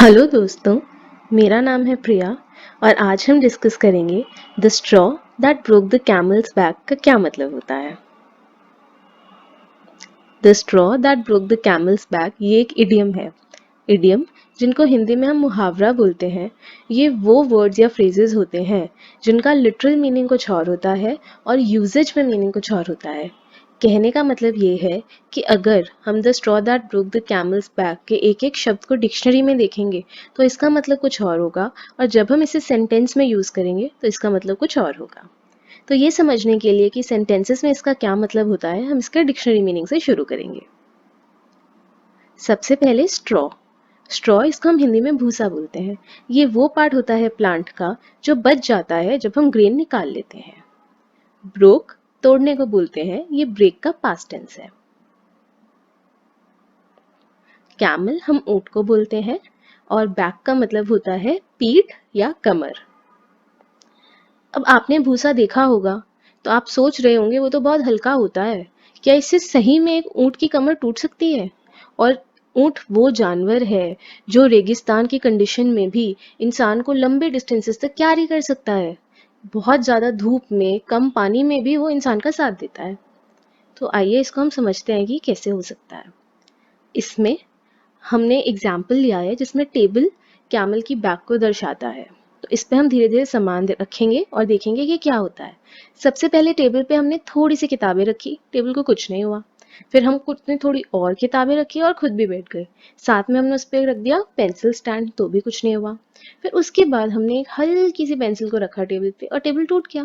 Hello दोस्तों, मेरा नाम है प्रिया और आज हम डिस्कस करेंगे the straw that broke the camel's back का क्या मतलब होता है। The straw that broke the camel's back ये एक इडियम है। इडियम जिनको हिंदी में हम मुहावरा बोलते हैं, ये वो वर्ड्स या फ्रेजेस होते हैं जिनका लिटरल मीनिंग कुछ और होता है और यूजेज में मीनिंग कुछ और होता है। कहने का मतलब ये है कि अगर हम the straw that broke the camel's back के एक एक शब्द को डिक्शनरी में देखेंगे तो इसका मतलब कुछ और होगा, और जब हम इसे सेंटेंस में यूज़ करेंगे तो इसका मतलब कुछ और होगा। तो ये समझने के लिए कि सेंटेंसेस में इसका क्या मतलब होता है, हम इसके डिक्शनरी मीनिंग से शुरू करेंगे। सबसे पहले स्ट्रॉ। स्ट्रॉ इसको हम हिंदी में भूसा बोलते हैं। ये वो पार्ट होता है प्लांट का जो बच जाता है जब हम ग्रेन निकाल लेते हैं। ब्रोक तोड़ने को बोलते हैं, ये ब्रेक का पास्ट टेंस है। कैमल हम ऊंट को बोलते हैं और बैक का मतलब होता है पीठ या कमर। अब आपने भूसा देखा होगा तो आप सोच रहे होंगे वो तो बहुत हल्का होता है, क्या इससे सही में एक ऊंट की कमर टूट सकती है? और ऊंट वो जानवर है जो रेगिस्तान की कंडीशन में भी इंसान को लंबे डिस्टेंसेस तक कैरी कर सकता है। बहुत ज़्यादा धूप में, कम पानी में भी वो इंसान का साथ देता है। तो आइए इसको हम समझते हैं कि कैसे हो सकता है। इसमें हमने एग्जाम्पल लिया है जिसमें टेबल कैमल की बैक को दर्शाता है। तो इस पे हम धीरे धीरे सामान रखेंगे और देखेंगे कि क्या होता है। सबसे पहले टेबल पे हमने थोड़ी सी किताबें रखी, टेबल को कुछ नहीं हुआ। फिर हम कुछ ने थोड़ी और किताबें रखी और खुद भी बैठ गए। साथ में हमने उस पर रख दिया पेंसिल स्टैंड, तो भी कुछ नहीं हुआ। फिर उसके बाद हमने एक हल्की सी पेंसिल को रखा टेबल पे और टेबल टूट गया।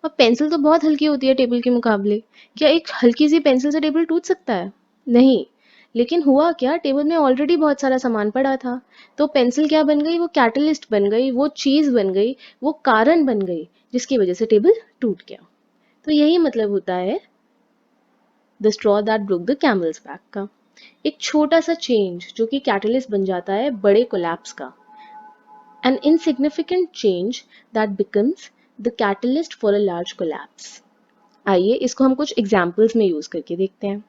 अब पेंसिल तो बहुत हल्की होती है टेबल के मुकाबले, क्या एक हल्की सी पेंसिल से टेबल टूट सकता है? नहीं। लेकिन हुआ क्या, टेबल में ऑलरेडी बहुत सारा सामान पड़ा था। तो पेंसिल क्या बन गई, वो कैटलिस्ट बन गई, वो चीज बन गई, वो कारण बन गई जिसकी वजह से टेबल टूट गया। तो यही मतलब होता है the straw that broke the camel's back का। एक छोटा सा चेंज जो कि कैटलिस्ट बन जाता है बड़े कोलैप्स का। An insignificant change that becomes the catalyst for a large collapse. आइए इसको हम कुछ एग्जाम्पल्स में यूज करके देखते हैं।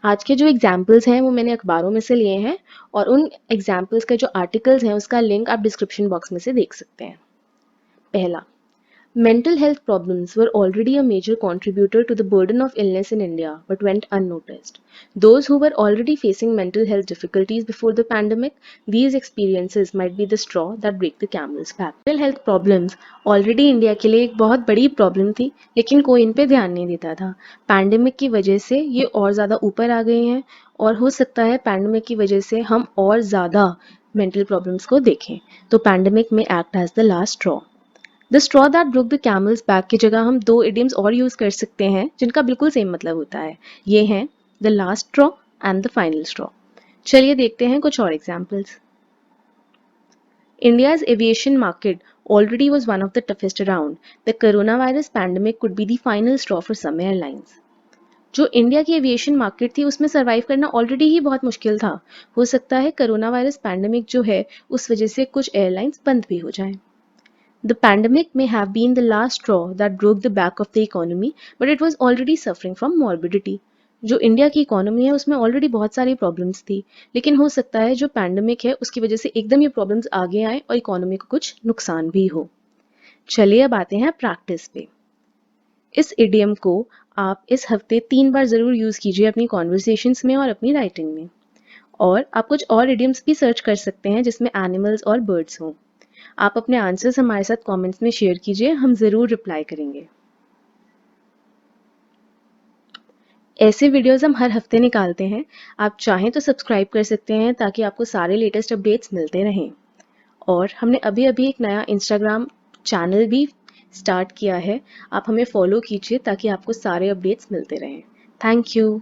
आज के जो एग्जाम्पल्स हैं वो मैंने अखबारों में से लिए हैं और उन एग्जाम्पल्स के जो आर्टिकल्स हैं उसका लिंक आप डिस्क्रिप्शन बॉक्स में से देख सकते हैं। पहला, mental health problems were already a major contributor to the burden of illness in India but went unnoticed. Those who were already facing mental health difficulties before the pandemic, these experiences might be the straw that break the camel's back. Mental health problems already India के लिए एक बहुत बड़ी problem थी, लेकिन कोई इन पे ध्यान नहीं देता था। पैंडेमिक की वजह से ये और ज़्यादा ऊपर आ गई हैं और हो सकता है पैंडेमिक की वजह से हम और ज़्यादा मेंटल प्रॉब्लम्स को देखें। तो पैंडेमिक में act as the last straw. The straw that broke the camel's back की जगह हम दो इडियम्स और यूज कर सकते हैं जिनका बिल्कुल सेम मतलब होता है। ये हैं the last straw and the final straw. चलिए देखते हैं कुछ और examples. India's aviation market already was one of the toughest around. The coronavirus pandemic could be the final straw for some airlines. जो इंडिया की एविएशन मार्केट थी उसमें survive करना ऑलरेडी ही बहुत मुश्किल था। हो सकता है कोरोना वायरस पैंडेमिक जो है उस वजह से कुछ एयरलाइंस बंद भी हो जाएं। The pandemic may have been the last straw that broke the back of the economy, but it was already suffering from morbidity. जो इंडिया की इकोनॉमी है उसमें ऑलरेडी बहुत सारी प्रॉब्लम्स थी, लेकिन हो सकता है जो पैंडेमिक है उसकी वजह से एकदम ये प्रॉब्लम्स आगे आए और इकोनॉमी को कुछ नुकसान भी हो। चलिए अब आते हैं प्रैक्टिस पे। इस इडियम को आप इस हफ्ते 3 बार ज़रूर यूज़ कीजिए अपनी कॉन्वर्सेशंस में और अपनी राइटिंग में। और आप कुछ और इडियम्स भी सर्च कर सकते हैं जिसमें एनिमल्स और बर्ड्स हों। आप अपने आंसर्स हमारे साथ कमेंट्स में शेयर कीजिए, हम ज़रूर रिप्लाई करेंगे। ऐसे वीडियोस हम हर हफ्ते निकालते हैं। आप चाहें तो सब्सक्राइब कर सकते हैं ताकि आपको सारे लेटेस्ट अपडेट्स मिलते रहें। और हमने अभी अभी एक नया इंस्टाग्राम चैनल भी स्टार्ट किया है, आप हमें फॉलो कीजिए ताकि आपको सारे अपडेट्स मिलते रहें। Thank you.